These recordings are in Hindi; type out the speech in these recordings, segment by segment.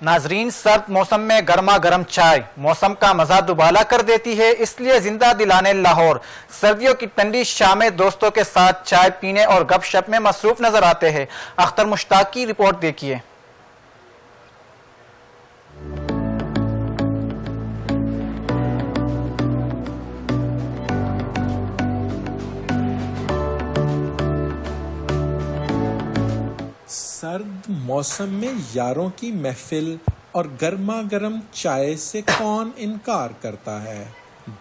नाजरीन, सर्द मौसम में गर्मा गर्म चाय मौसम का मजा दुबाला कर देती है, इसलिए जिंदा दिलाने लाहौर सर्दियों की ठंडी शामें दोस्तों के साथ चाय पीने और गपशप में मसरूफ नजर आते हैं। अख्तर मुश्ताक की रिपोर्ट देखिए। सर्द मौसम में यारों की महफिल और गर्मा गर्म चाय से कौन इनकार करता है।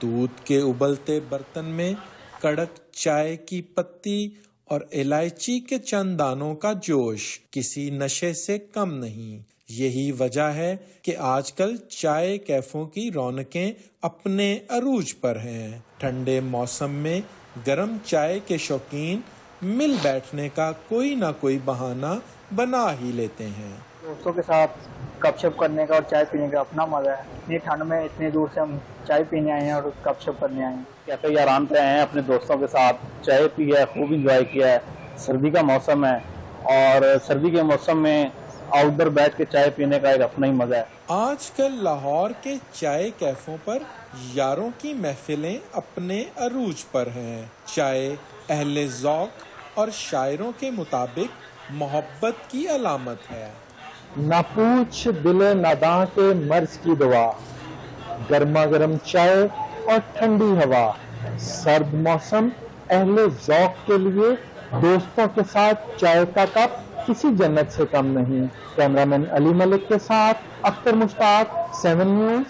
दूध के उबलते बर्तन में कड़क चाय की पत्ती और इलायची के चंद दानों का जोश किसी नशे से कम नहीं। यही वजह है कि आजकल चाय कैफों की रौनकें अपने अरूज पर हैं। ठंडे मौसम में गर्म चाय के शौकीन मिल बैठने का कोई ना कोई बहाना बना ही लेते हैं। दोस्तों के साथ गपशप करने का और चाय पीने का अपना मजा है। इतनी ठंड में इतनी दूर से हम चाय पीने आए हैं और गपशप करने आए हैं। कैफे या आराम पे आए हैं, अपने दोस्तों के साथ चाय पी है, खूब इंजॉय किया है। सर्दी का मौसम है और सर्दी के मौसम में आउटडोर बैठ के चाय पीने का एक अपना ही मजा है। आजकल लाहौर के चाय कैफों पर यारों की महफिलें अपने अरूज पर हैं। चाय अहले ज़ौक़ और शायरों के मुताबिक मोहब्बत की अलामत है। ना पूछ दिले नादां के मर्ज की दुआ, गर्मा गर्म चाय और ठंडी हवा। सर्द मौसम अहले ज़ौक़ के लिए दोस्तों के साथ चाय का कप किसी जन्नत से कम नहीं। कैमरामैन अली मलिक के साथ अख्तर मुश्ताक, 7 न्यूज़।